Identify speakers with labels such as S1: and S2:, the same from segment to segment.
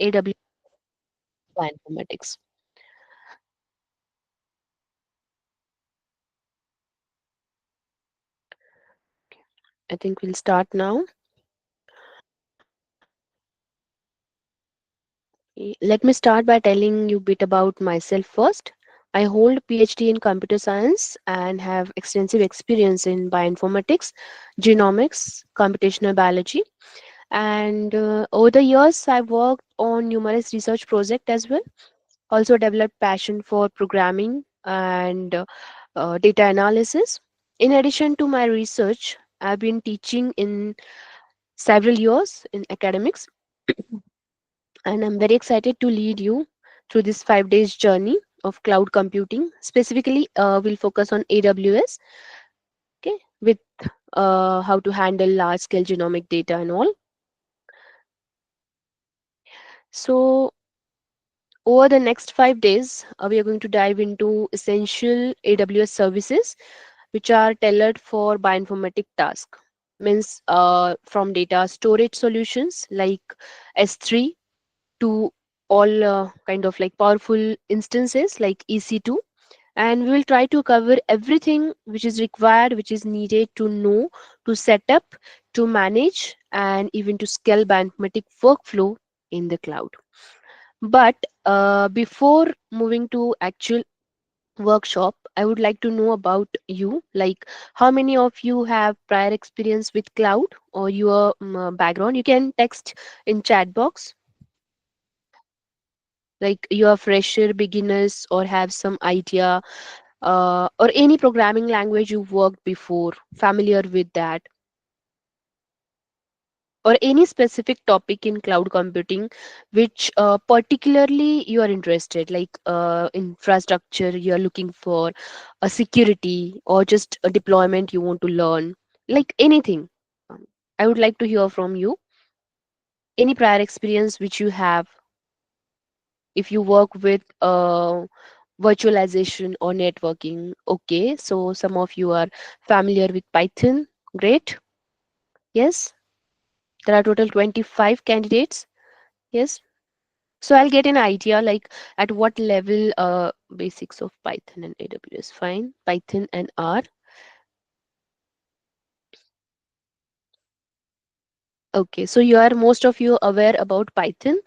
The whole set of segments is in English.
S1: AWS Bioinformatics. I think we'll start now. Let me start by telling you a bit about myself first. I hold PhD in computer science and have extensive experience in bioinformatics, genomics, computational biology, and over the years I've worked on numerous research projects as well. Also developed passion for programming and data analysis. In addition to my research, I've been teaching in several years in academics, and I'm very excited to lead you through this 5 days journey of cloud computing. Specifically, we'll focus on AWS, okay, with how to handle large scale genomic data and all. So, over the next 5 days, we are going to dive into essential AWS services which are tailored for bioinformatic tasks. Means from data storage solutions like S3 to all kind of like powerful instances like EC2, and we will try to cover everything which is required, which is needed to know, to set up, to manage, and even to scale bioinformatic workflow in the cloud. But before moving to actual workshop, I would like to know about you, like how many of you have prior experience with cloud or your background. You can text in chat box, like you are fresher, beginners, or have some idea, or any programming language you've worked before, familiar with that, or any specific topic in cloud computing which particularly you are interested, like infrastructure you are looking for, a security, or just a deployment you want to learn, like anything. Um, I would like to hear from you any prior experience which you have, if you work with virtualization or networking. Okay, so some of you are familiar with Python. Great. Yes, there are total 25 candidates. Yes. So I'll get an idea like at what level basics of Python and AWS. Fine. Python and R. Okay. So you are most of you aware about Python,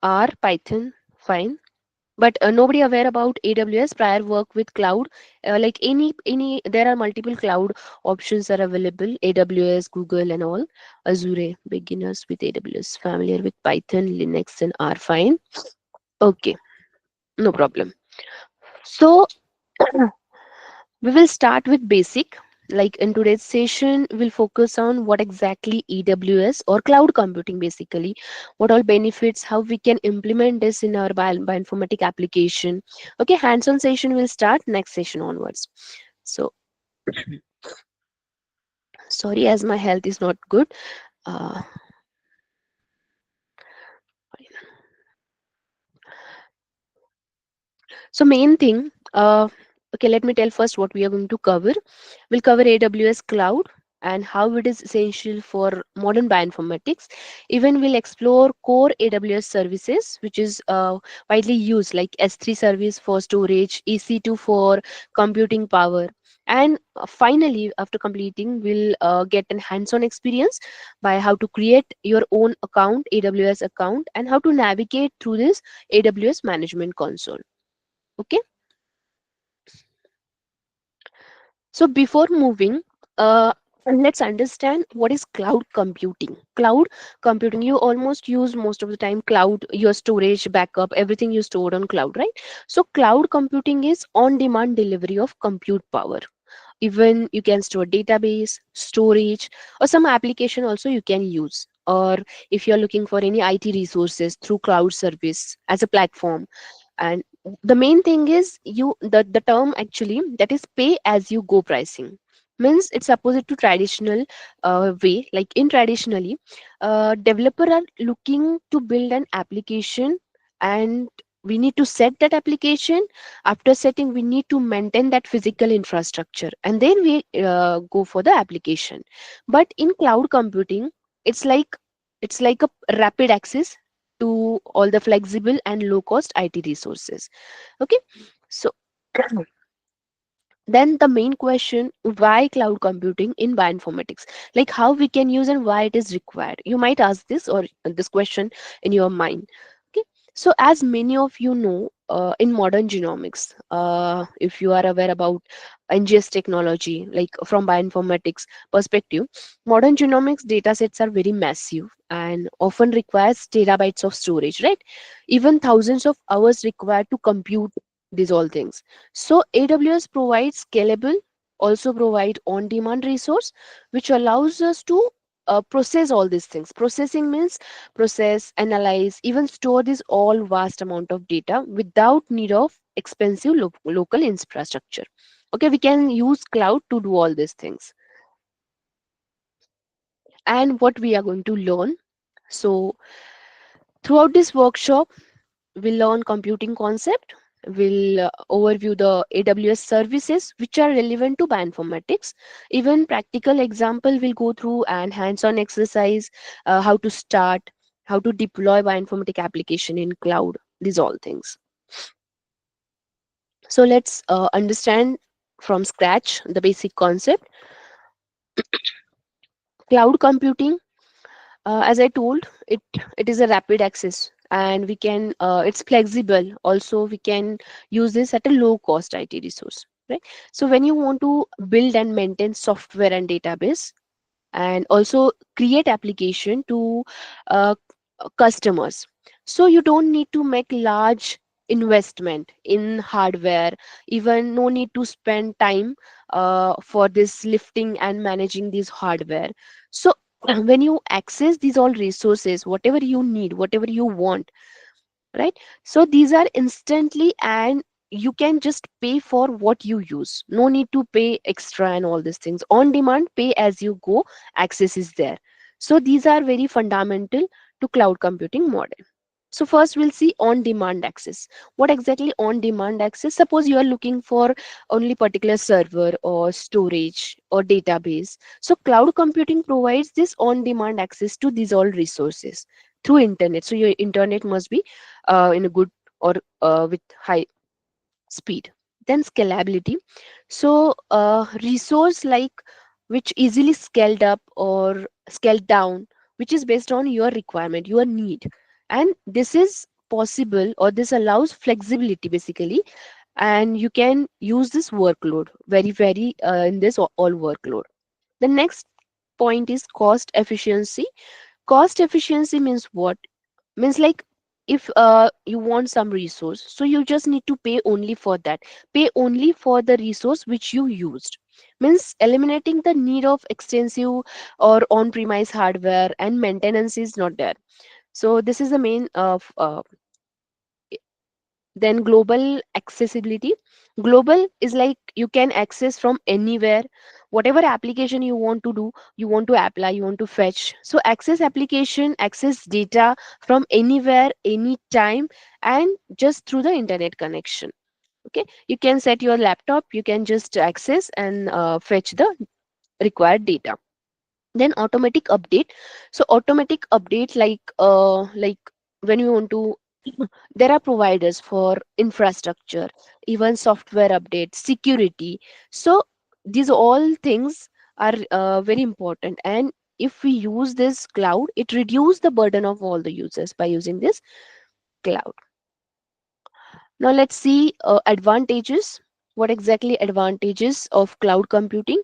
S1: R, Python. Fine. But nobody aware about AWS prior work with cloud. Like any there are multiple cloud options are available. AWS, Google, and all. Azure. Beginners with AWS. Familiar with Python, Linux, and R. Fine. Okay. No problem. So we will start with basic. Like in today's session, we'll focus on what exactly AWS or cloud computing basically, what all benefits, how we can implement this in our bioinformatic application. Okay, hands-on session will start next session onwards. So sorry, as my health is not good. Uh, so main thing, okay, let me tell first what we are going to cover. We'll cover AWS Cloud and how it is essential for modern bioinformatics. Even we'll explore core AWS services, which is widely used like S3 service for storage, EC2 for computing power. And finally, after completing, we'll get an hands-on experience by how to create your own account, AWS account, and how to navigate through this AWS management console. Okay. So before moving, let's understand what is cloud computing. Cloud computing, you almost use most of the time cloud, your storage, backup, everything you stored on cloud, right? So cloud computing is on-demand delivery of compute power. Even you can store database, storage, or some application also you can use. Or if you're looking for any IT resources through cloud service as a platform, and the main thing is the term actually that is pay as you go pricing, means it's opposite to traditional way. Like in traditionally, developer are looking to build an application, and we need to set that application. After setting, we need to maintain that physical infrastructure, and then we go for the application. But in cloud computing, it's like it's like a rapid access. to all the flexible and low cost IT resources. Okay, so then the main question, why cloud computing in bioinformatics, like how we can use and why it is required. You might ask this or this question in your mind. Okay, so as many of you know, in modern genomics, if you are aware about NGS technology, like from bioinformatics perspective, modern genomics data sets are very massive and often requires terabytes of storage, right? Even thousands of hours required to compute these all things. So AWS provides scalable, also provide on-demand resource, which allows us to process all these things. Processing means process, analyze, even store this all vast amount of data without need of expensive local infrastructure. Okay, we can use cloud to do all these things. And what we are going to learn. So throughout this workshop, we'll learn computing concept. We'll overview the AWS services which are relevant to bioinformatics. Even practical example we'll go through and hands-on exercise, how to start, how to deploy bioinformatic application in cloud. These all things. So let's understand from scratch the basic concept. Cloud computing, as I told, it is a rapid access, and we can it's flexible. Also, we can use this at a low cost IT resource, right? So when you want to build and maintain software and database, and also create application to uh, customers, so you don't need to make large investment in hardware, even no need to spend time for this lifting and managing this hardware. So when you access these all resources, whatever you need, whatever you want, right? So these are instantly, and you can just pay for what you use. No need to pay extra and all these things. On demand, pay as you go, access is there. So these are very fundamental to cloud computing model. So first we'll see on demand access. What exactly on demand access? Suppose you are looking for only particular server or storage or database. So cloud computing provides this on demand access to these all resources through internet. So your internet must be in a good or with high speed. Then scalability. So resource like which easily scaled up or scaled down, which is based on your requirement, your need. And this is possible, or this allows flexibility basically, and you can use this workload very in this all workload. The next point is cost efficiency. Cost efficiency means what? Means like, if you want some resource, so you just need to pay only for that, pay only for the resource which you used. Means eliminating the need of extensive or on premise hardware, and maintenance is not there. So this is the main of then global accessibility. Global is like you can access from anywhere, whatever application you want to do, you want to apply, you want to fetch. So access application, access data from anywhere, anytime, and just through the internet connection. Okay, you can set your laptop, you can just access and fetch the required data. Then automatic update. So automatic update, like when you want to there are providers for infrastructure, even software updates, security. So these all things are very important, and if we use this cloud, it reduce the burden of all the users by using this cloud. Now let's see advantages. What exactly advantages of cloud computing?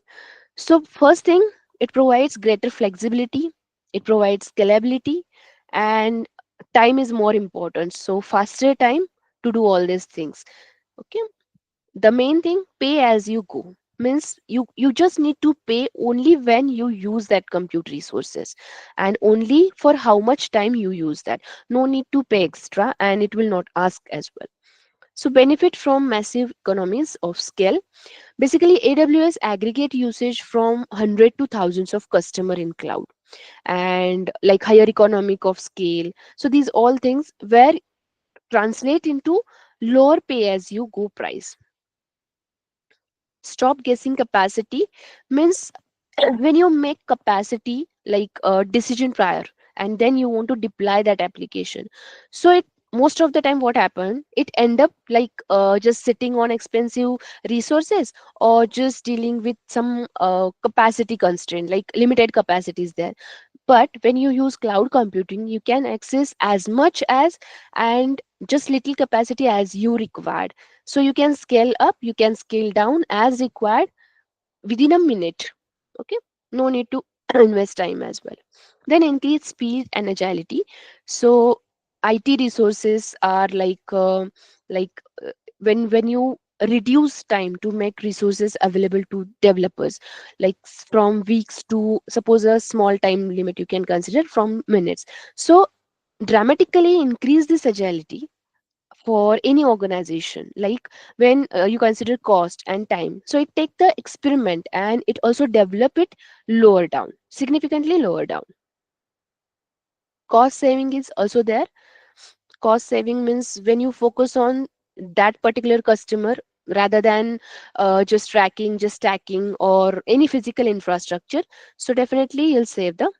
S1: So first thing, it provides greater flexibility, it provides scalability, and time is more important. So faster time to do all these things. Okay. The main thing, pay as you go. Means you just need to pay only when you use that compute resources, and only for how much time you use that. No need to pay extra, and it will not ask as well. So benefit from massive economies of scale. Basically, AWS aggregate usage from 100 to thousands of customer in cloud, and like higher economic of scale. So these all things where translate into lower pay as you go price. Stop guessing capacity means when you make capacity like decision prior, and then you want to deploy that application. So it most of the time what happened, it end up like just sitting on expensive resources, or just dealing with some capacity constraint, like limited capacities there. But when you use cloud computing, you can access as much as and just little capacity as you required. So you can scale up, you can scale down as required within a minute. Okay, no need to invest time as well. Then increase speed and agility. So IT resources are like when you reduce time to make resources available to developers, like from weeks to, suppose, a small time limit you can consider from minutes. So dramatically increase this agility for any organization, like when you consider cost and time. So it take the experiment and it also develop it lower down, significantly lower down. Cost saving is also there. Cost saving means when you focus on that particular customer rather than just tracking, just stacking, or any physical infrastructure. So definitely you'll save the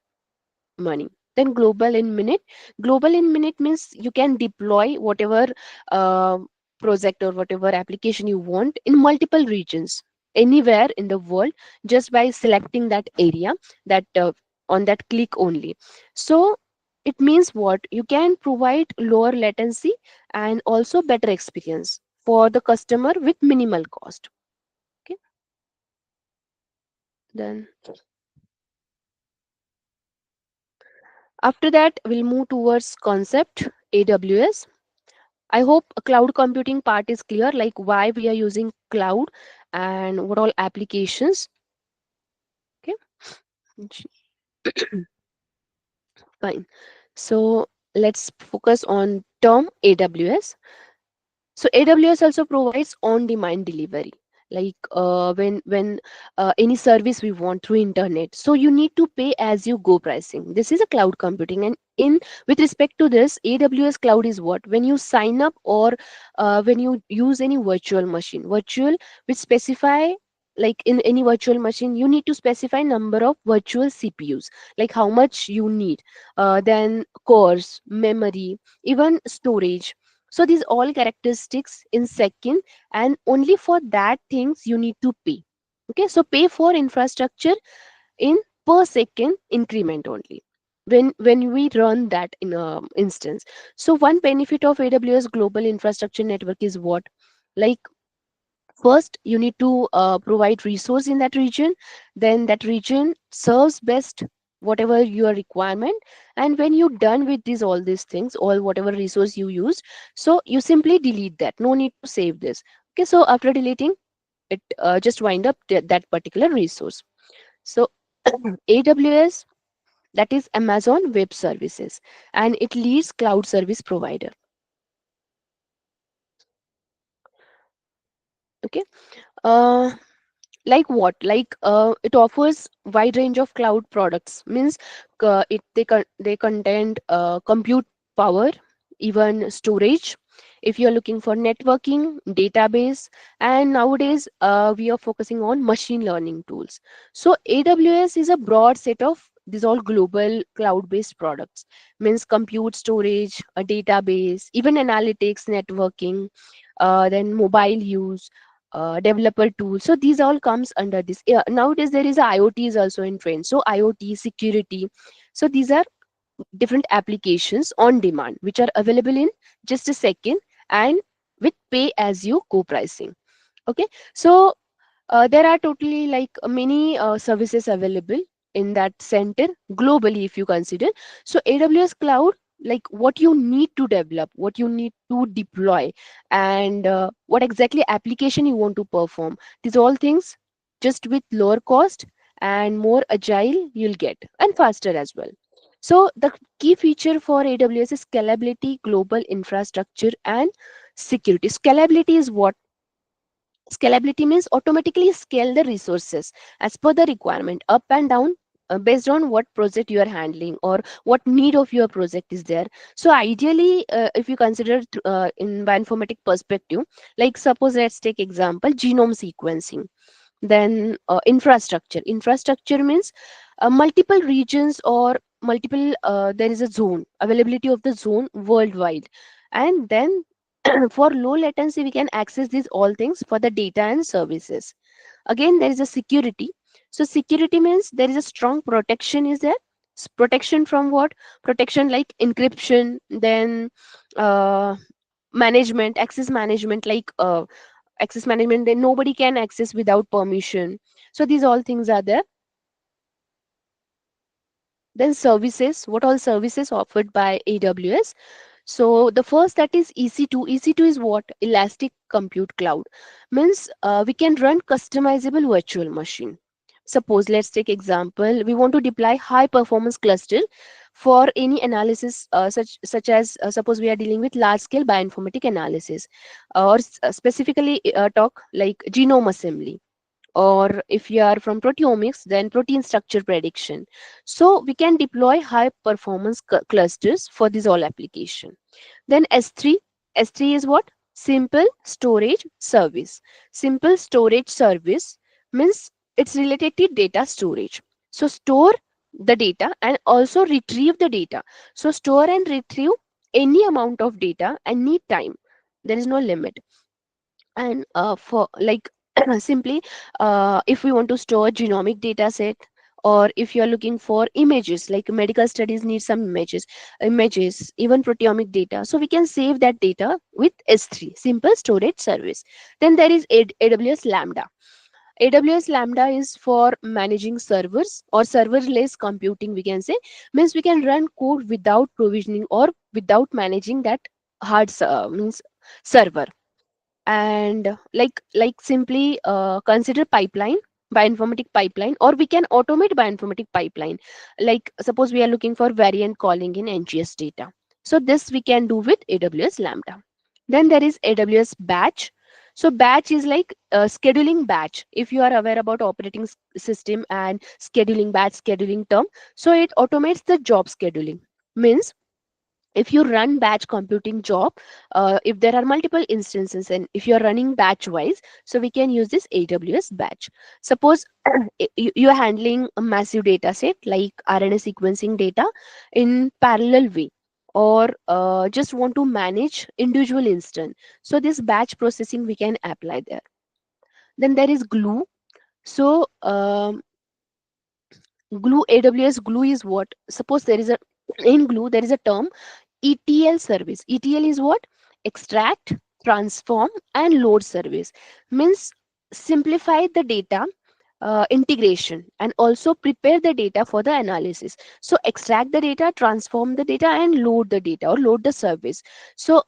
S1: money. Then global in minute means you can deploy whatever uh, project or whatever application you want in multiple regions anywhere in the world, just by selecting that area, that on that click only. So it means what, you can provide lower latency and also better experience for the customer with minimal cost. Okay, then after that we'll move towards concept AWS. I hope a cloud computing part is clear, like why we are using cloud and what all applications. Okay, J- fine. So let's focus on term AWS. So AWS also provides on-demand delivery, like when any service we want through internet. So you need to pay as you go pricing. This is a cloud computing, and in with respect to this, AWS cloud is what, when you sign up or when you use any virtual machine, virtual which specify, like in any virtual machine you need to specify number of virtual CPUs, like how much you need, then cores, memory, even storage. So these all characteristics in second, and only for that things you need to pay. Okay, so pay for infrastructure in per second increment only when we run that in a instance. So one benefit of AWS global infrastructure network is what, like first you need to provide resource in that region, then that region serves best whatever your requirement, and when you're done with these all these things, all whatever resource you used, so you simply delete that, no need to save this. Okay, so after deleting it, just wind up that particular resource. So AWS, that is Amazon Web Services, and it leads cloud service provider. Okay, uh, like what, like it offers wide range of cloud products, means they contain compute power, even storage, if you're looking for networking, database, and nowadays we are focusing on machine learning tools. So AWS is a broad set of these all global cloud based products, means compute, storage, a database, even analytics, networking, then mobile use, developer tools. So these all comes under this. Yeah, nowadays there is a IoT is also in trend. So IoT security. So these are different applications on demand which are available in just a second and with pay as you go pricing. Okay, so there are totally like many services available in that center globally if you consider. So AWS cloud, like what you need to develop, what you need to deploy, and what exactly application you want to perform, these all things just with lower cost and more agile you'll get, and faster as well. So the key feature for AWS is scalability, global infrastructure, and security. Scalability is what, scalability means automatically scale the resources as per the requirement, up and down, based on what project you are handling or what need of your project is there. So ideally, if you consider in bioinformatic perspective, like suppose let's take example genome sequencing, then infrastructure means multiple regions or multiple, there is a zone availability of the zone worldwide. And then for low latency we can access these all things for the data and services. Again, there is a security. So security means there is a strong protection is there. Protection from what? Protection like encryption, then uh, management, access management, like access management, then nobody can access without permission. So these all things are there. Then services, what all services offered by AWS? So the first, that is EC2. EC2 is what? Elastic Compute Cloud. Means we can run customizable virtual machine. Suppose, let's take example, we want to deploy high performance cluster for any analysis, such as suppose we are dealing with large scale bioinformatic analysis, or specifically talk like genome assembly, or if you are from proteomics, then protein structure prediction. So we can deploy high performance clusters for this all application. Then S3. S3 is what? Simple storage service. Simple storage service means it's related to data storage. So store the data and also retrieve the data. So store and retrieve any amount of data and need time. There is no limit. And for like simply, if we want to store genomic data set, or if you are looking for images, like medical studies need some images, even proteomic data, so we can save that data with S3, simple storage service. Then there is AWS Lambda. AWS Lambda is for managing servers or serverless computing, we can say. Means we can run code without provisioning or without managing that means server. And like simply consider pipeline, bioinformatic pipeline, or we can automate bioinformatic pipeline. Like suppose we are looking for variant calling in NGS data, so this we can do with AWS Lambda. Then there is AWS batch. So batch is like scheduling batch. If you are aware about operating system and scheduling batch scheduling term, so it automates the job scheduling. Means if you run batch computing job, if there are multiple instances and if you are running batch wise, so we can use this AWS batch. Suppose you are handling a massive data set like RNA sequencing data in parallel way, or just want to manage individual instance, so this batch processing we can apply there. Then there is glue. So glue, AWS glue is what? Suppose there is a, in glue there is a term ETL service. ETL is what? Extract, transform, and load service. Means simplify the data integration and also prepare the data for the analysis. So extract the data, transform the data, and load the data or load the service. So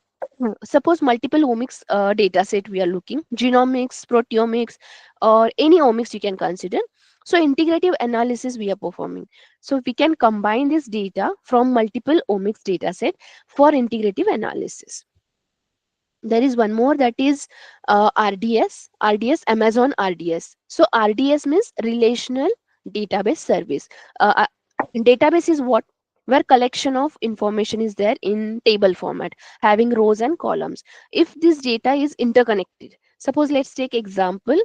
S1: suppose multiple omics data set we are looking, genomics, proteomics, or any omics you can consider. So integrative analysis we are performing. So we can combine this data from multiple omics data set for integrative analysis. There is one more, that is RDS, Amazon RDS. So RDS means relational database service. Database is what? Where collection of information is there in table format, having rows and columns. If this data is interconnected, suppose let's take example,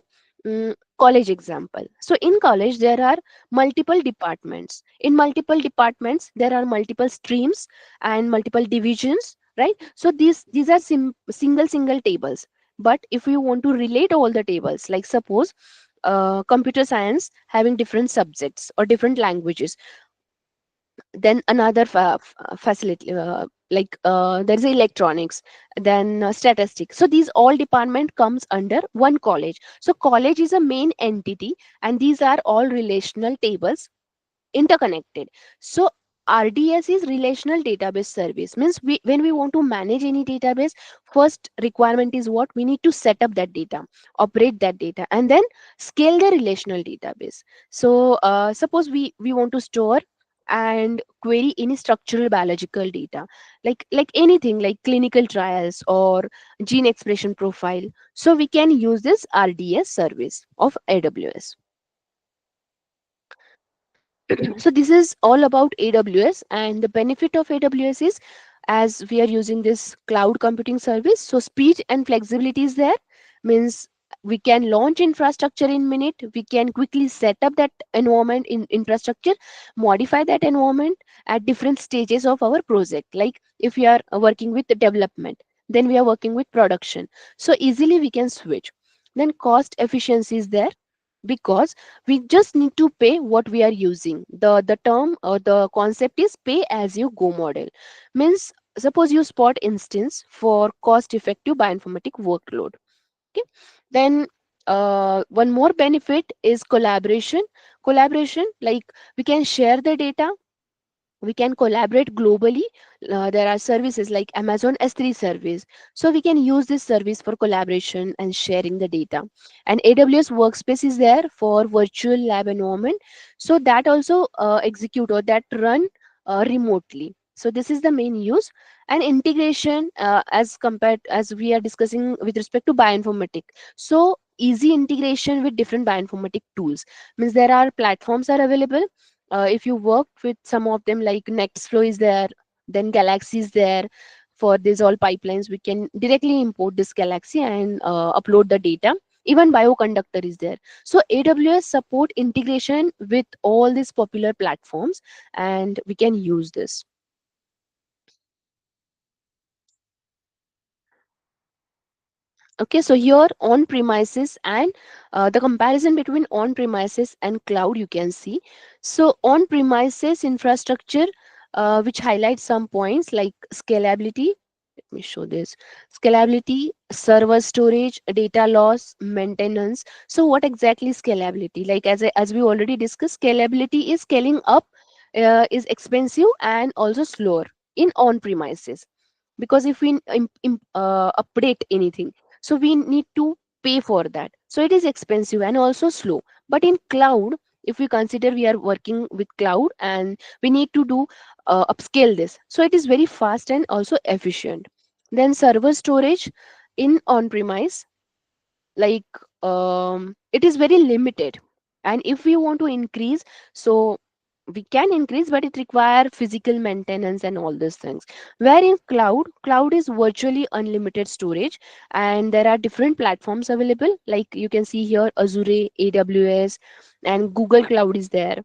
S1: college example. So in college there are multiple departments. In multiple departments there are multiple streams and multiple divisions, right? So these are single tables. But if we want to relate all the tables, like suppose computer science having different subjects or different languages, then another facility, like there is electronics, then statistics. So these all department comes under one college. So college is a main entity, and these are all relational tables interconnected. So RDS is relational database service. Means when we want to manage any database, first requirement is what? We need to set up that data, operate that data, and then scale the relational database. So suppose we want to store and query any structural biological data, like anything like clinical trials or gene expression profile. So we can use this RDS service of AWS. So this is all about AWS, and the benefit of AWS is, as we are using this cloud computing service, so speed and flexibility is there. Means We can launch infrastructure in minute. We can quickly set up that environment in infrastructure, modify that environment at different stages of our project. Like if we are working with the development, then we are working with production, so easily we can switch. Then cost efficiency is there, because we just need to pay what we are using. The term or the concept is pay as you go model. Means suppose you spot instance for cost effective bioinformatic workload. Okay. Then one more benefit is collaboration. Collaboration, like we can share the data, we can collaborate globally. There are services like Amazon S3 service, so we can use this service for collaboration and sharing the data. And AWS workspace is there for virtual lab environment, so that also execute or that run remotely. So this is the main use. And integration, as compared, as we are discussing with respect to bioinformatic, so easy integration with different bioinformatic tools. Means there are platforms are available. If you work with some of them, like Nextflow is there, then Galaxy is there. For these all pipelines, we can directly import this Galaxy and upload the data. Even Bioconductor is there. So AWS support integration with all these popular platforms, and we can use this. Okay, so here on premises and the comparison between on premises and cloud you can see. So on premises infrastructure, which highlights some points like scalability. Let me show this. Scalability, server storage, data loss, maintenance. So what exactly is scalability? Like as we already discussed, scalability is scaling up is expensive and also slower in on premises, because if we update anything, so we need to pay for that, so it is expensive and also slow. But in cloud, if we consider we are working with cloud and we need to do upscale this, so it is very fast and also efficient. Then server storage in on premise, like it is very limited, and if we want to increase, so we can increase, but it require physical maintenance and all these things. Where in cloud is virtually unlimited storage, and there are different platforms available, like you can see here Azure, AWS, and Google Cloud is there.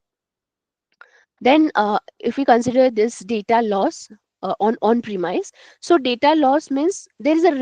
S1: Then if we consider this data loss on premise, so data loss means there is a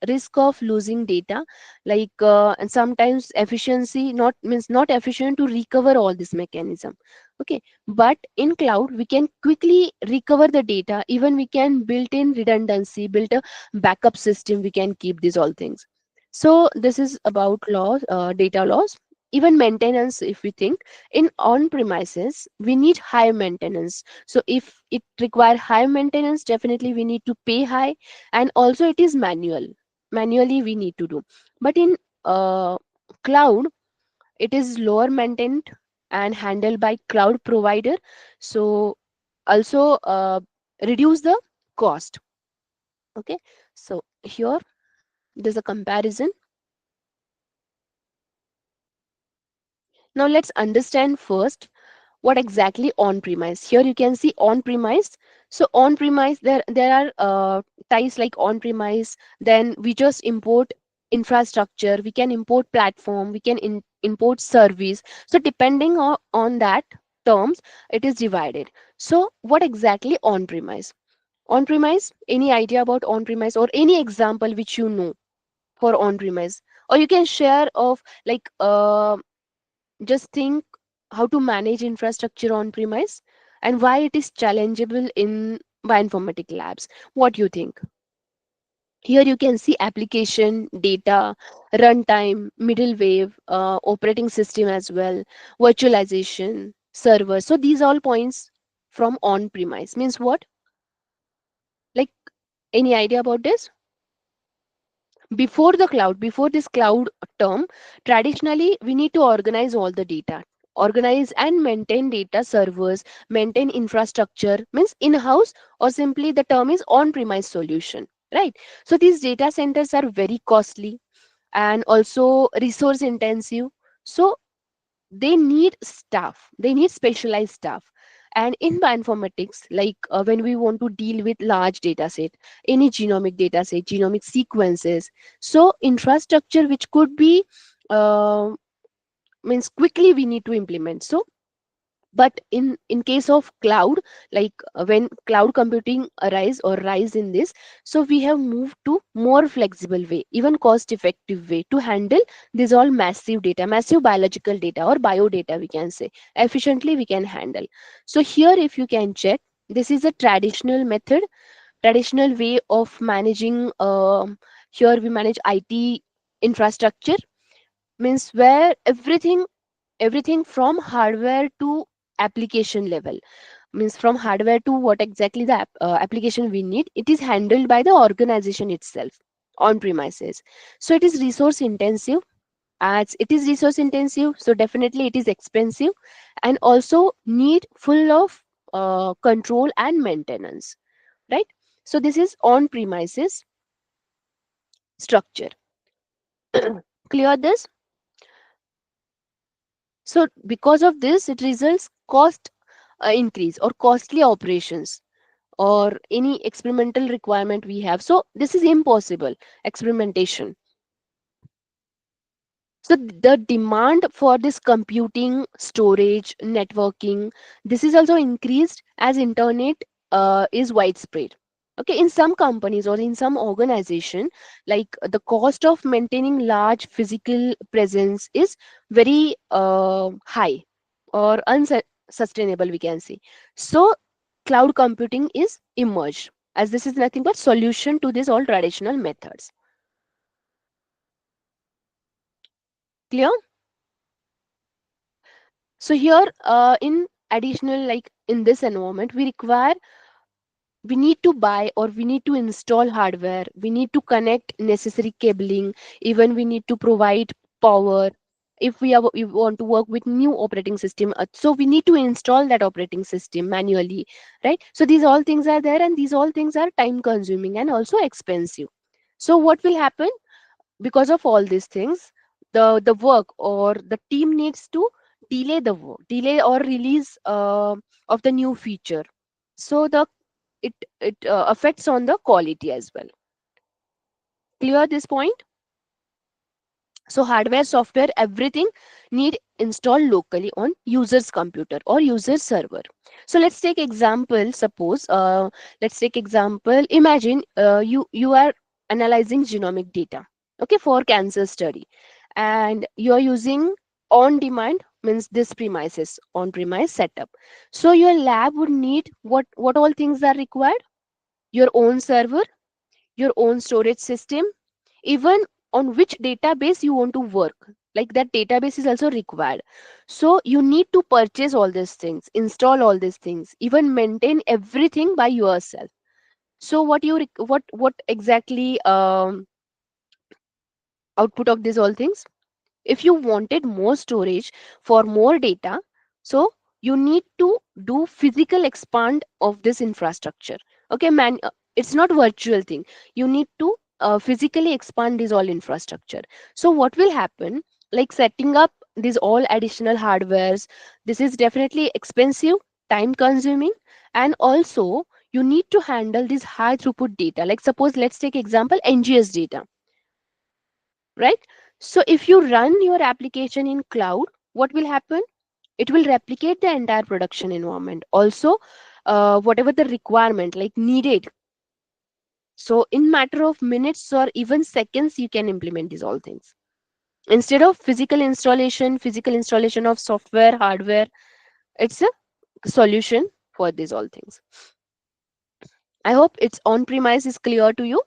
S1: risk of losing data, like and sometimes efficiency not means not efficient to recover all this mechanism. Okay, but in cloud we can quickly recover the data, even we can build in redundancy, build a backup system, we can keep these all things. So this is about loss, data loss. Even maintenance, if we think in on premises we need high maintenance, so if it require high maintenance, definitely we need to pay high. And also it is manually we need to do. But in cloud, it is lower maintained and handled by cloud provider, so also reduce the cost. Okay, so here there's a comparison. Now let's understand first what exactly on premise. Here you can see on premise. So on premise, there are types like on premise. Then we just import infrastructure, we can import platform, we can import service. So depending on that terms, it is divided. So what exactly on premise? On premise, any idea about on premise or any example which you know for on premise, or you can share of like just think how to manage infrastructure on premise and why it is challengeable in bioinformatic labs. What do you think? Here you can see application, data, runtime, middleware, operating system as well, virtualization, server. So these all points from on premise means what? Like any idea about this? Before the cloud, before this cloud term, traditionally we need to organize all the data, organize and maintain data servers, maintain infrastructure, means in house, or simply the term is on premise solution, right? So these data centers are very costly and also resource intensive, so they need staff, they need specialized staff. And in bioinformatics, like when we want to deal with large data set, any genomic data set, genomic sequences, so infrastructure which could be uh, means quickly we need to implement. So but in case of cloud, like when cloud computing arise or rise in this, so we have moved to more flexible way, even cost effective way to handle this all massive data, massive biological data or bio data, we can say efficiently we can handle. So here if you can check, this is a traditional method, traditional way of managing. Here we manage IT infrastructure, means where everything from hardware to application level, means from hardware to what exactly the application we need, it is handled by the organization itself on premises. So it is resource intensive. As it is resource intensive, so definitely it is expensive and also need full of control and maintenance, right? So this is on premises structure. Clear this? So because of this, it results cost increase or costly operations or any experimental requirement we have. So this is impossible experimentation. So the demand for this computing, storage, networking, this is also increased as internet is widespread. Okay, in some companies or in some organization, like the cost of maintaining large physical presence is very high or unsustainable, we can say. So cloud computing is emerged as this is nothing but solution to these all traditional methods. Clear? So here, in additional, like in this environment, we need to buy or we need to install hardware. We need to connect necessary cabling. Even we need to provide power. If we want to work with new operating system, so we need to install that operating system manually, right? So these all things are there, and these all things are time consuming and also expensive. So what will happen? Because of all these things, the work or the team needs to delay the work, delay or release of the new feature. So the it affects on the quality as well. Clear this point? So hardware, software, everything need installed locally on user's computer or user server. So let's take example. Suppose let's take example. Imagine you are analyzing genomic data, okay, for cancer study, and you are using on demand, means this premises on premise setup. So your lab would need what all things are required: your own server, your own storage system, even on which database you want to work, like that database is also required. So you need to purchase all these things, install all these things, even maintain everything by yourself. So what exactly output of these all things? If you wanted more storage for more data, so you need to do physical expand of this infrastructure. Okay, it's not virtual thing. You need to physically expand this all infrastructure. So what will happen, like setting up these all additional hardwares, this is definitely expensive, time consuming, and also you need to handle this high throughput data. Like suppose let's take example NGS data, right? So if you run your application in cloud, what will happen? It will replicate the entire production environment. Also, whatever the requirement like needed. So in matter of minutes or even seconds, you can implement these all things. Instead of physical installation of software, hardware, it's a solution for these all things. I hope it's on premise is clear to you.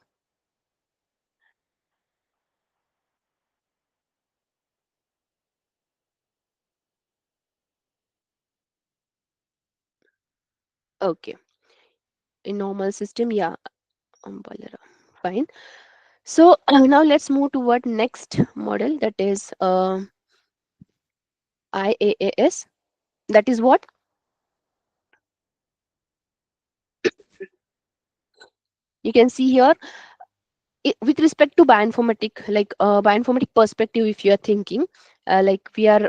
S1: Okay. In normal system, yeah, Balera. Fine. So now let's move toward next model, that is IaaS. That is what you can see here. With respect to bioinformatic, like bioinformatic perspective, if you are thinking like we are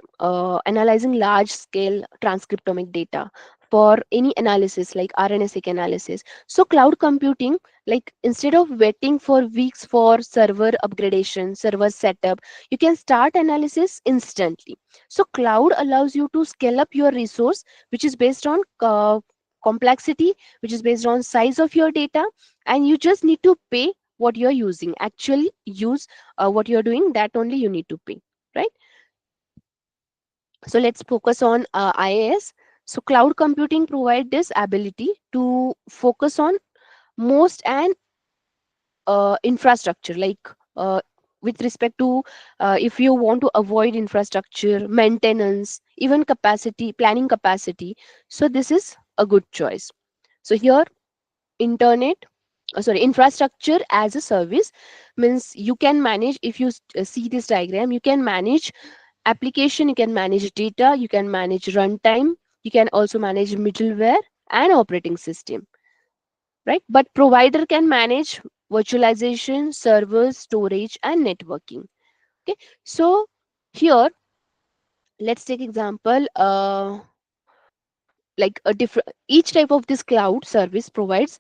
S1: analyzing large scale transcriptomic data for any analysis like RNA-seq analysis. So cloud computing, like instead of waiting for weeks for server upgradation, server setup, you can start analysis instantly. So cloud allows you to scale up your resource, which is based on complexity, which is based on size of your data, and you just need to pay what you're using. Actually use what you're doing, that only you need to pay, right? So let's focus on IaaS. So cloud computing provide this ability to focus on most and infrastructure, like uh, with respect to if you want to avoid infrastructure maintenance, even capacity planning capacity, so this is a good choice. So here, internet sorry infrastructure as a service means you can manage. If you see this diagram, you can manage application, you can manage data, you can manage runtime, you can also manage middleware and operating system, right? But provider can manage virtualization, servers, storage and networking. Okay, so here let's take example, like a different, each type of this cloud service provides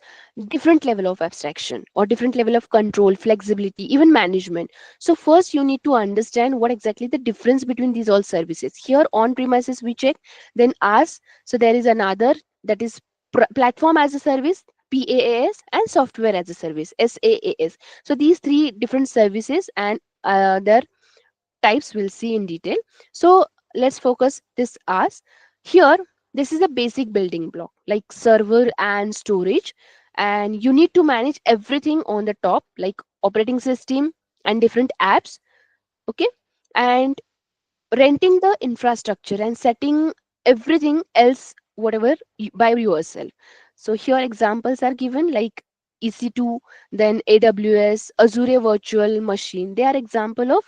S1: different level of abstraction or different level of control, flexibility, even management. So first you need to understand what exactly the difference between these all services. Here on premises we check, then as, so there is another, that is platform as a service, PaaS, and software as a service, SaaS. So these three different services and their types we'll see in detail. So let's focus this as here. This is a basic building block like server and storage, and you need to manage everything on the top like operating system and different apps. Okay, and renting the infrastructure and setting everything else whatever by yourself. So here examples are given like EC2, then AWS, Azure virtual machine, they are example of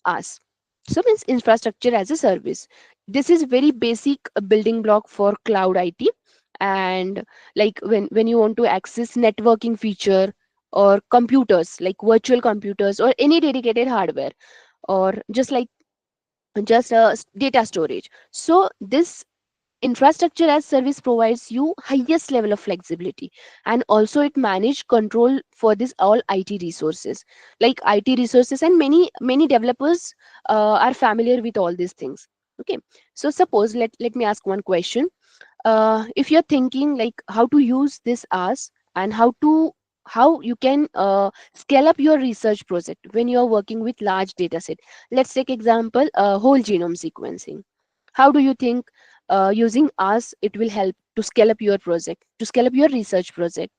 S1: us. So means infrastructure as a service. This is very basic building block for cloud IT. And like when you want to access networking feature or computers like virtual computers or any dedicated hardware, or just like just data storage. So this infrastructure as service provides you highest level of flexibility, and also it manage control for this all IT resources, like IT resources, and many developers are familiar with all these things. Okay, so suppose let me ask one question. If you're thinking like how to use this as, and how you can scale up your research project when you're working with large data set. Let's take example whole genome sequencing. How do you think using us it will help to scale up your project, to scale up your research project?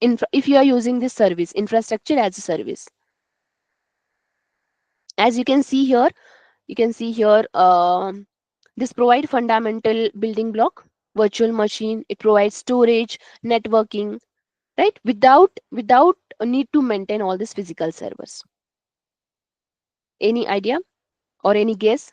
S1: If you are using this service, infrastructure as a service, as you can see here, this provide fundamental building block, virtual machine, it provides storage, networking, right? Without a need to maintain all these physical servers. Any idea or any guess?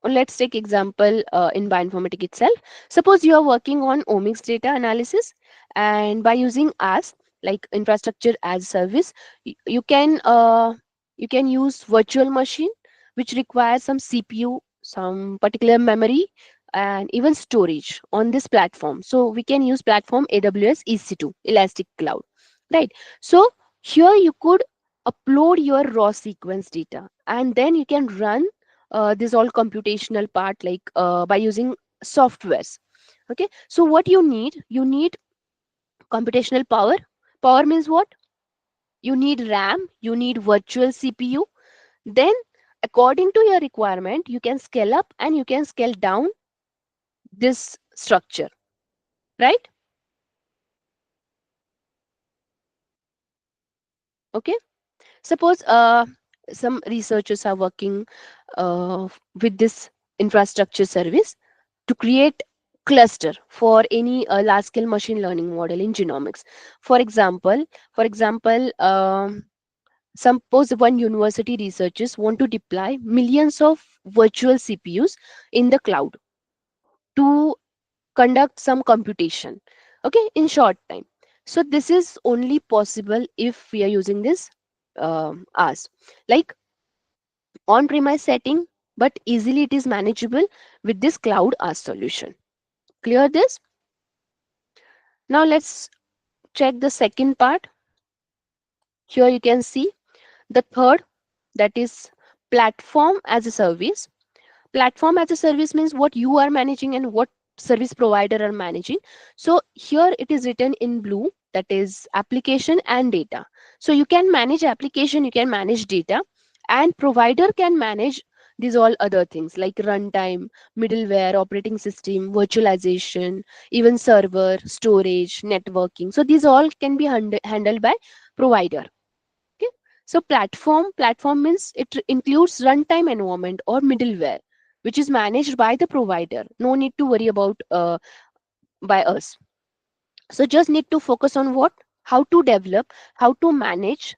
S1: Or let's take example in bioinformatics itself. Suppose you are working on omics data analysis, and by using as like infrastructure as service, you can use virtual machine, which requires some CPU, some particular memory, and even storage on this platform. So we can use platform AWS EC2, Elastic Cloud, right? So here you could upload your raw sequence data, and then you can run this all computational part like by using softwares. Okay, so what you need computational power. Power means what? You need RAM, you need virtual CPU. Then according to your requirement you can scale up and you can scale down this structure, right? Okay, suppose some researchers are working with this infrastructure service to create cluster for any large scale machine learning model in genomics. For example, suppose one university researchers want to deploy millions of virtual CPUs in the cloud to conduct some computation, okay, in short time. So this is only possible if we are using this as like on premise setting. but easily it is manageable with this cloud as solution. Clear this? Now let's check the second part. Here you can see the third, that is platform as a service. Platform as a service means what you are managing and what service provider are managing. So here it is written in blue, that is application and data. So you can manage application, you can manage data, and provider can manage these all other things like runtime, middleware, operating system, virtualization, even server, storage, networking. So these all can be handled by provider. Okay. So platform means it includes runtime environment or middleware, which is managed by the provider. No need to worry about by us. So just need to focus on what, how to develop, how to manage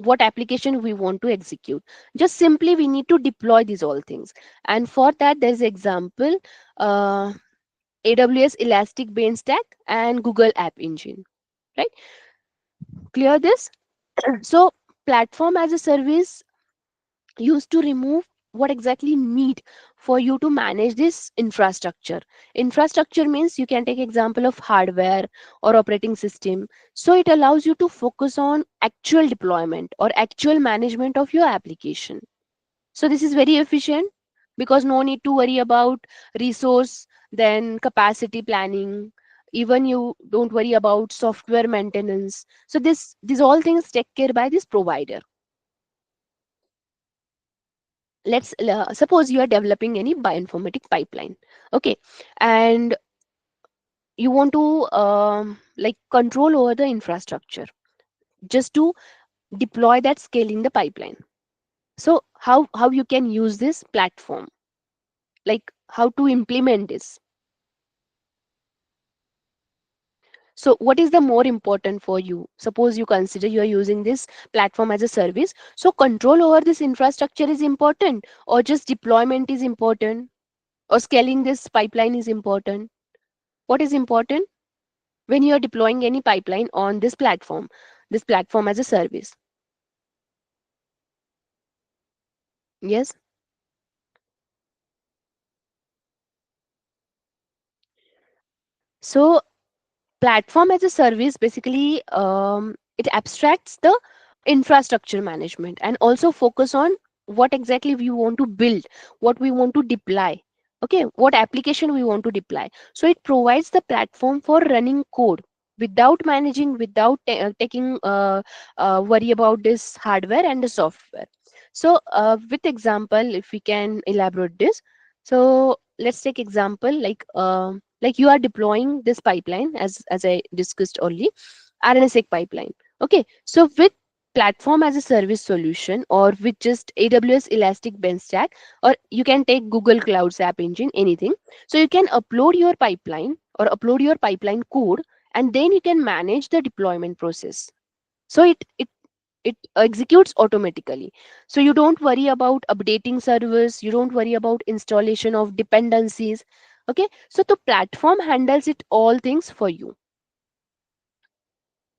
S1: what application we want to execute. Just simply we need to deploy these all things. And for that there's example, uh, AWS Elastic Bean Stack and Google App Engine. Right? Clear this? So platform as a service used to remove what exactly need for you to manage this infrastructure means you can take example of hardware or operating system. So it allows you to focus on actual deployment or actual management of your application. So this is very efficient because no need to worry about resource, then capacity planning, even you don't worry about software maintenance. So this these all things take care by this provider. Let's suppose you are developing any bioinformatic pipeline. Okay. And you want to like control over the infrastructure just to deploy that scale in the pipeline. So how you can use this platform, like how to implement this. So what is the more important for you? Suppose you consider you are using this platform as a service, so control over this infrastructure is important, or just deployment is important, or scaling this pipeline is important. What is important when you are deploying any pipeline on this platform as a service? Yes. So platform as a service basically it abstracts the infrastructure management and also focus on what exactly we want to build, what we want to deploy. Okay, what application we want to deploy. So it provides the platform for running code without managing, without taking worry about this hardware and the software. So with example if we can elaborate this. So let's take example like you are deploying this pipeline as I discussed earlier, RNSec pipeline. Okay, so with platform as a service solution or with just AWS Elastic Bench Stack, or you can take Google Cloud's App Engine, anything. So you can upload your pipeline or upload your pipeline code, and then you can manage the deployment process. So it executes automatically. So you don't worry about updating servers, you don't worry about installation of dependencies. Okay, so the platform handles it all things for you.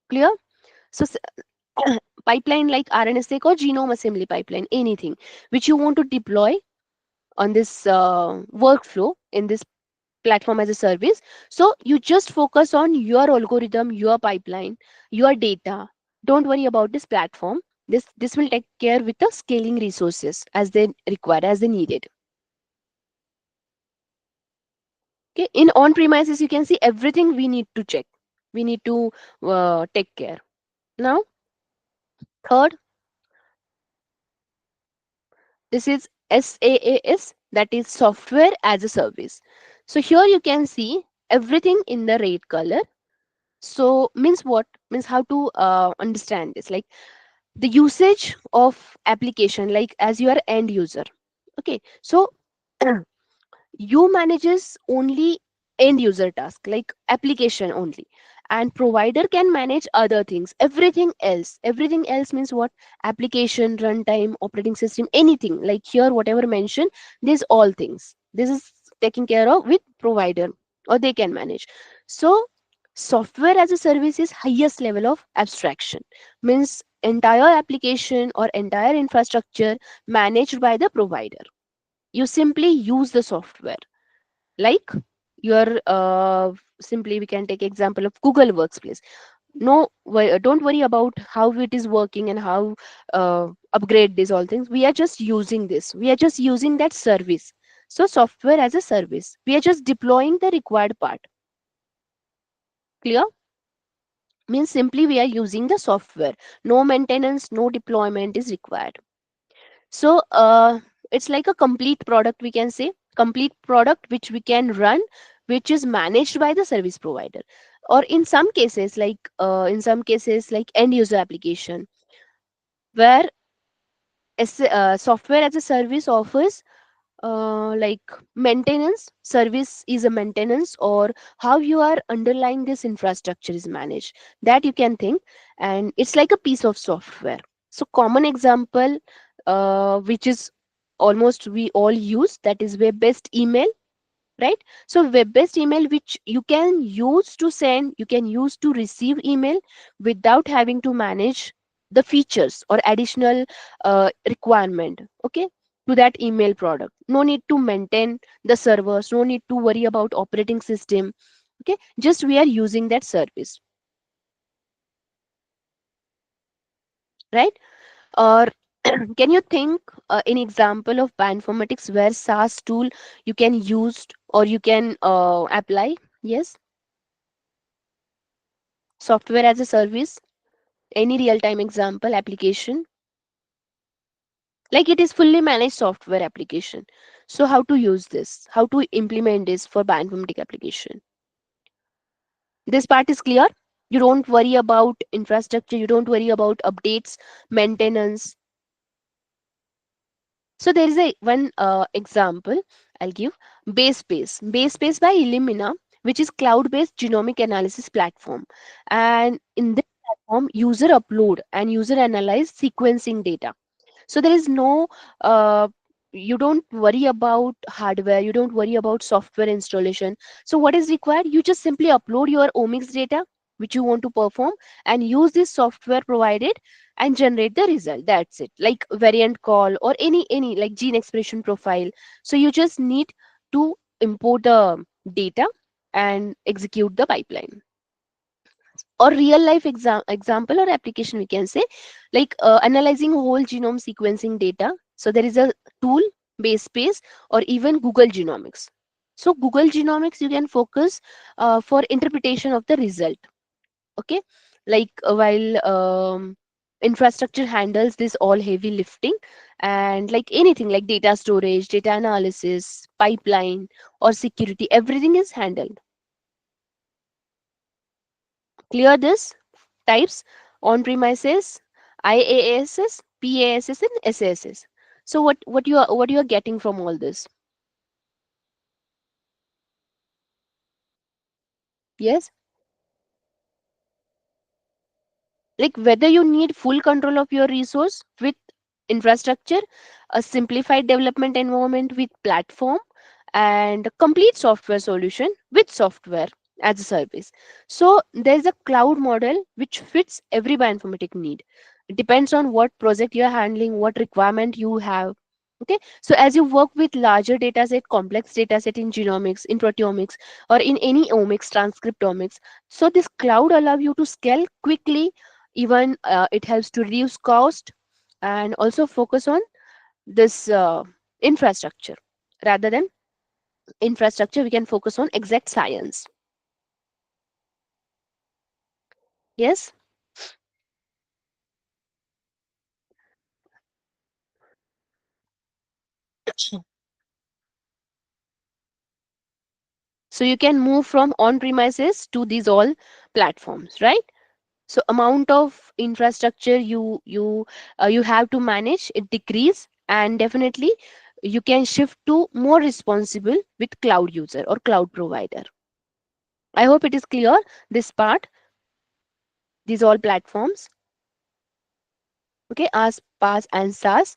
S1: Clear? So pipeline like RNSec or genome assembly pipeline, anything which you want to deploy on this workflow in this platform as a service. So you just focus on your algorithm, your pipeline, your data. Don't worry about this platform. This will take care with the scaling resources as they require, as they needed. Okay, in on premises you can see everything we need to check, we need to take care. Now third, this is SaaS, that is software as a service. So here you can see everything in the red color. So means what, means how to understand this, like the usage of application, like as you are end user. Okay, so you manages only end user task like application only, and provider can manage other things, everything else means what, application, runtime, operating system, anything like here whatever mentioned, these all things, this is taken care of with provider, or they can manage. So software as a service is highest level of abstraction, means entire application or entire infrastructure managed by the provider. You simply use the software. Like your simply we can take example of Google Workspace. Don't worry about how it is working and how upgrade these all things. We are just using this, we are just using that service. So software as a service, we are just deploying the required part. Clear? Means simply we are using the software. No maintenance, no deployment is required. So it's like a complete product, we can say. Complete product which we can run, which is managed by the service provider. Or in some cases like end user application, where software as a service offers like maintenance service is a maintenance, or how you are underlying this infrastructure is managed, that you can think. And it's like a piece of software. So common example which is almost we all use, that is web based email, right? So web based email which you can use to send, you can use to receive email without having to manage the features or additional requirement, okay, to that email product. No need to maintain the servers, no need to worry about operating system, okay, just we are using that service, right? Or can you think an example of bioinformatics where SaaS tool you can use or you can apply? Yes, software as a service, any real time example application, like it is fully managed software application. So how to use this, how to implement this for bioinformatic application? This part is clear. You don't worry about infrastructure, you don't worry about updates, maintenance. So there is a one example I'll give. Base space by Illumina, which is cloud based genomic analysis platform. And in this platform, user upload and user analyze sequencing data. So there is no you don't worry about hardware, you don't worry about software installation. So what is required, you just simply upload your omics data which you want to perform, and use this software provided and generate the result. That's it, like variant call or any like gene expression profile. So you just need to import the data and execute the pipeline. Or real life example or application we can say, like analyzing whole genome sequencing data. So there is a tool, base space, or even Google Genomics. So Google Genomics you can focus for interpretation of the result, okay, like while infrastructure handles this all heavy lifting, and like anything like data storage, data analysis, pipeline, or security, everything is handled. Clear this types: on premises, IaaS, PaaS, and SaaS. So what you are getting from all this? Yes, like whether you need full control of your resource with infrastructure, a simplified development environment with platform, and a complete software solution with software as a service. So there's a cloud model which fits every bioinformatic need. It depends on what project you're handling, what requirement you have. Okay, so as you work with larger data set, complex data set in genomics, in proteomics, or in any omics, transcriptomics, so this cloud allow you to scale quickly. Even it helps to reduce cost and also focus on this infrastructure. Rather than infrastructure, we can focus on exact science. Yes, so you can move from on premises to these all platforms, right? So amount of infrastructure you have to manage it decrease, and definitely you can shift to more responsible with cloud user or cloud provider. I hope it is clear, this part, these all platforms. Okay, as PaaS and SaaS.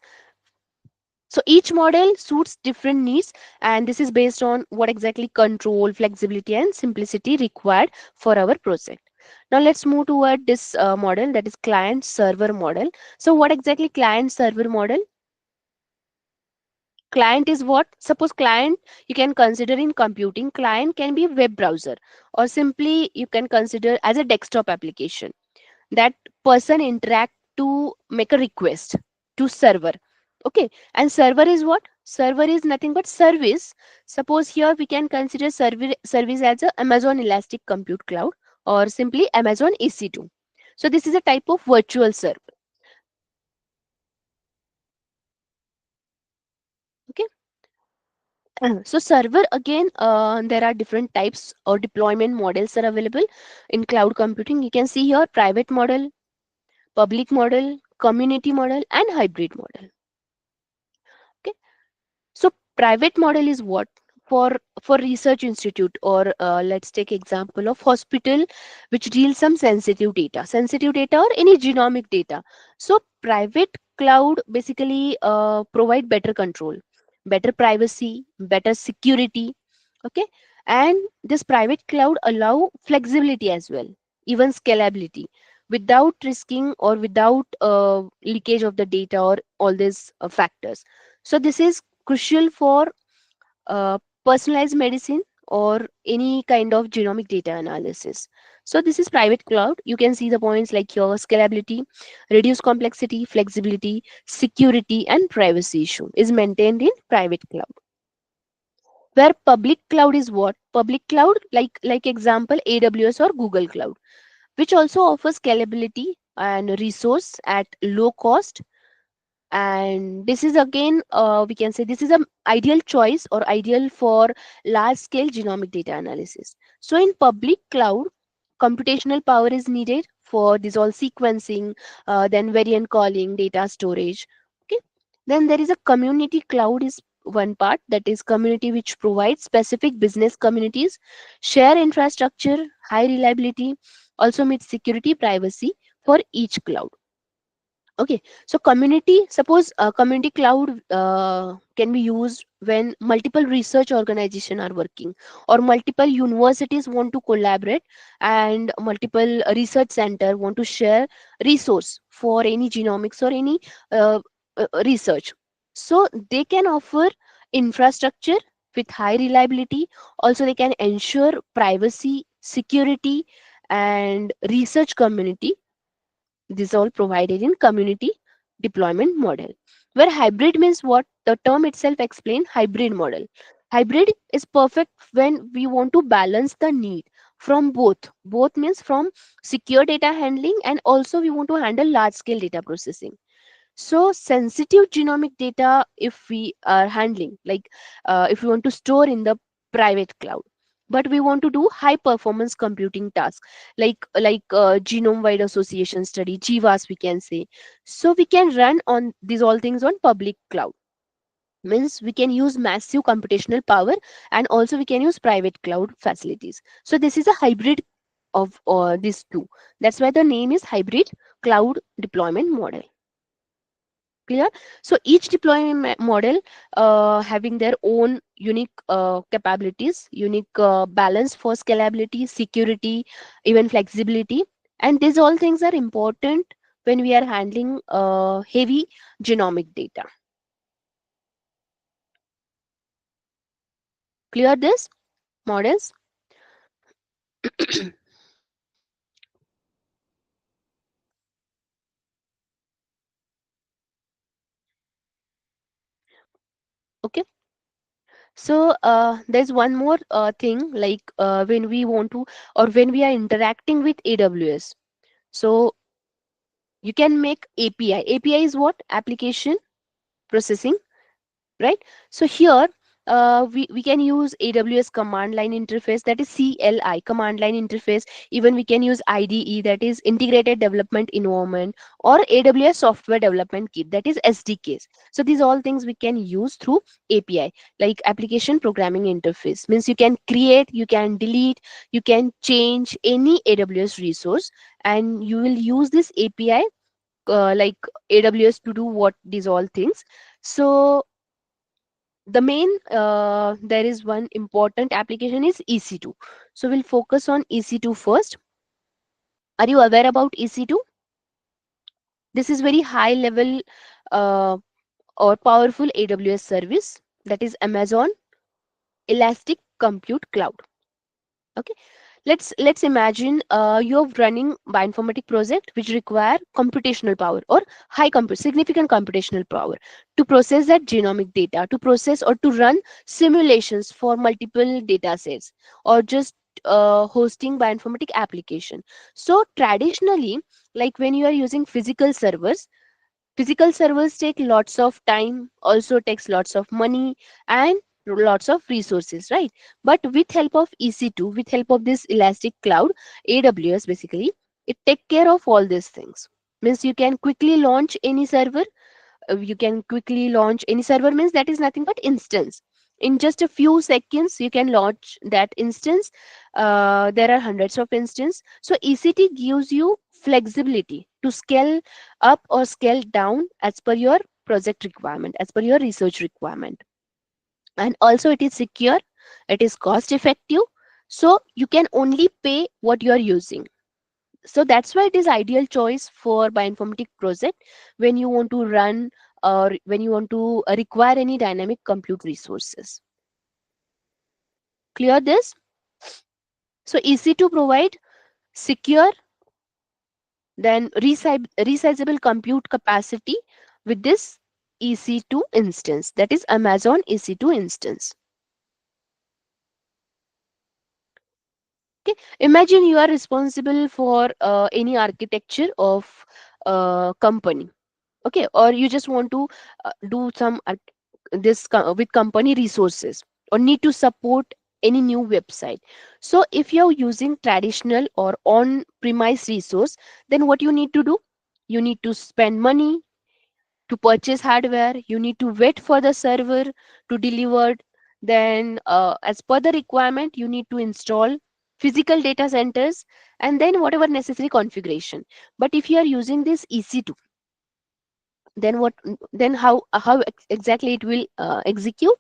S1: So each model suits different needs, and this is based on what exactly control, flexibility, and simplicity required for our project. Now let's move toward this model, that is client server model. So what exactly client server model? Client is what? Suppose client you can consider in computing, client can be web browser, or simply you can consider as a desktop application that person interact to make a request to server. Okay, and server is what? Server is nothing but service. Suppose here we can consider service as a Amazon Elastic Compute Cloud, or simply Amazon EC2. So this is a type of virtual server. Okay. So server again, there are different types or deployment models are available in cloud computing. You can see here private model, public model, community model, and hybrid model. Okay. So private model is what? For research institute, or let's take example of hospital which deals some sensitive data or any genomic data. So private cloud basically provide better control, better privacy, better security. Okay, and this private cloud allow flexibility as well, even scalability, without risking or without leakage of the data or all these factors. So this is crucial for personalized medicine or any kind of genomic data analysis. So this is private cloud. You can see the points like your scalability, reduce complexity, flexibility, security, and privacy issue is maintained in private cloud. Where public cloud is what? Public cloud, like example AWS or Google Cloud, which also offers scalability and resource at low cost. And this is again, we can say this is an ideal choice or ideal for large scale genomic data analysis. So in public cloud, computational power is needed for this all sequencing, then variant calling, data storage. Okay, then there is a community cloud is one part, that is community which provides specific business communities share infrastructure, high reliability, also meets security privacy for each cloud. Okay, so community, suppose community cloud can be used when multiple research organization are working, or multiple universities want to collaborate, and multiple research center want to share resource for any genomics or any uh, research. So they can offer infrastructure with high reliability. Also, they can ensure privacy, security, and research community. This all provided in community deployment model. Where hybrid means what? The term itself explains hybrid model. Hybrid is perfect when we want to balance the need from both. Both means from secure data handling, and also we want to handle large scale data processing. So sensitive genomic data, if we are handling, like if we want to store in the private cloud, but we want to do high performance computing tasks, like genome wide association study, GWAS we can say. So we can run on these all things on public cloud. Means we can use massive computational power, and also we can use private cloud facilities. So this is a hybrid of these two. That's why the name is hybrid cloud deployment model. Clear? So each deployment model having their own unique capabilities, unique balance for scalability, security, even flexibility. And these all things are important when we are handling heavy genomic data. Clear this models? Okay. So there's one more thing, like when we want to, or when we are interacting with AWS. So you can make API. API is what? Application processing, right? So here we can use AWS command line interface, that is CLI, command line interface. Even we can use IDE, that is integrated development environment, or AWS software development kit, that is SDKs. So these all things we can use through API, like application programming interface. Means you can create, you can delete, you can change any AWS resource, and you will use this API like AWS to do what these all things. So the main there is one important application is EC2. So we'll focus on EC2 first. Are you aware about EC2? This is very high level uh, or powerful AWS service, that is Amazon Elastic Compute Cloud. Okay, let's imagine you're running bioinformatic project which require computational power or significant computational power to process that genomic data, to process or to run simulations for multiple data sets, or just hosting bioinformatic application. So traditionally, like when you are using physical servers take lots of time, also takes lots of money and lots of resources, right? But with help of EC2, with help of this elastic cloud, AWS basically, it take care of all these things. Means you can quickly launch any server. You can quickly launch any server means that is nothing but instance. In just a few seconds you can launch that instance. There are hundreds of instances, so ECT gives you flexibility to scale up or scale down as per your project requirement, as per your research requirement. And also it is secure, it is cost effective, so you can only pay what you are using. So that's why it is ideal choice for bioinformatic project when you want to run or when you want to require any dynamic compute resources. Clear this? So EC2 provide secure, then resizable compute capacity with this EC2 instance, that is Amazon EC2 instance. Okay, imagine you are responsible for any architecture of company. Okay, or you just want to do some with company resources, or need to support any new website. So if you're using traditional or on premise resource, then what you need to do, you need to spend money to purchase hardware, you need to wait for the server to deliver, then as per the requirement you need to install physical data centers, and then whatever necessary configuration. But if you are using this EC2, then what, then how exactly it will execute?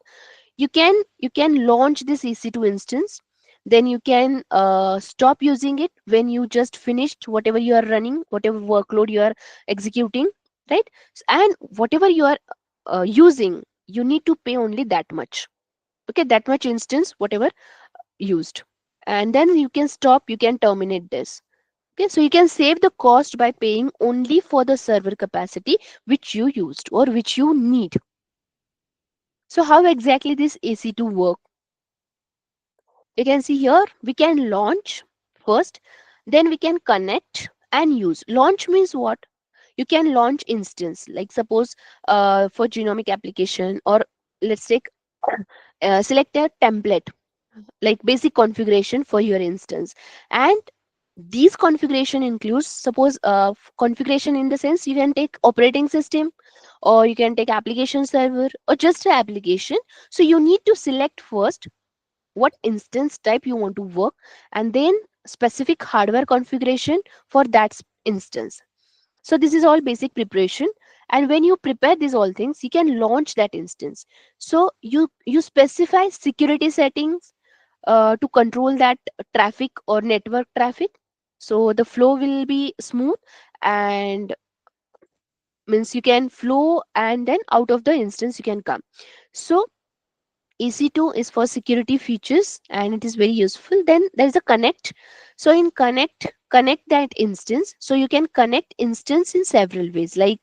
S1: You can launch this EC2 instance, then you can stop using it when you just finished whatever you are running, whatever workload you are executing, right? And whatever you are using, you need to pay only that much. Okay, that much instance whatever used, and then you can stop, you can terminate this. Okay, so you can save the cost by paying only for the server capacity which you used or which you need. So how exactly this AC2 work? You can see here we can launch first, then we can connect and use. Launch means what? You can launch instance, like suppose for genomic application, or let's take select a template like basic configuration for your instance. And these configuration includes, suppose configuration in the sense you can take operating system, or you can take application server, or just an application. So you need to select first what instance type you want to work, and then specific hardware configuration for that instance. So this is all basic preparation, and when you prepare these all things you can launch that instance. So you specify security settings to control that traffic or network traffic, so the flow will be smooth, and means you can flow and then out of the instance you can come. So EC2 is for security features and it is very useful. Then there is a connect. So in connect that instance. So you can connect instance in several ways, like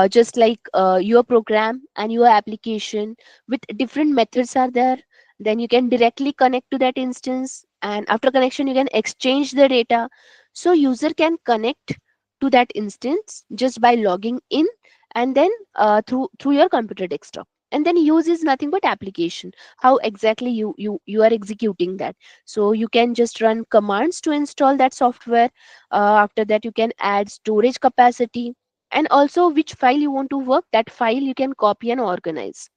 S1: just like your program and your application with different methods are there. Then you can directly connect to that instance, and after connection you can exchange the data. So user can connect to that instance just by logging in, and then through your computer desktop. And then use is nothing but application, how exactly you are executing that. So you can just run commands to install that software. After that you can add storage capacity, and also which file you want to work, that file you can copy and organize.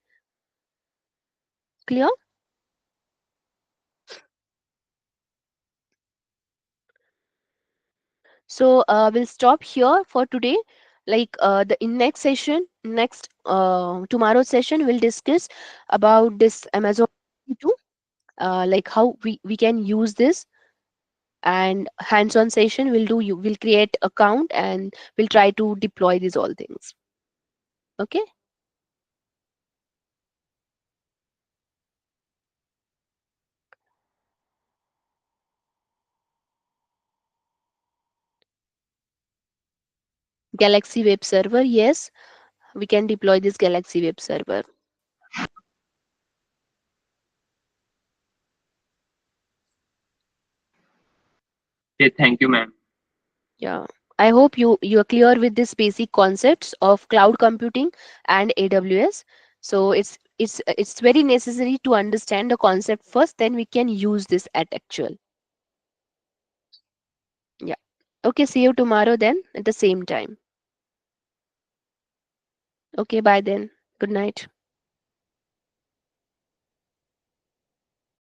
S1: Clear? So we'll stop here for today. Like the in next session, next tomorrow's session, we'll discuss about this Amazon 2, like how we can use this. And hands-on session we'll do, you will create account and we'll try to deploy these all things. Okay. Galaxy Web Server, yes, we can deploy this Galaxy Web Server.
S2: Okay, thank you, ma'am.
S1: Yeah. I hope you are clear with this basic concepts of cloud computing and AWS. So it's very necessary to understand the concept first, then we can use this at actual. Yeah. Okay, see you tomorrow then at the same time. Okay, bye then. Good night.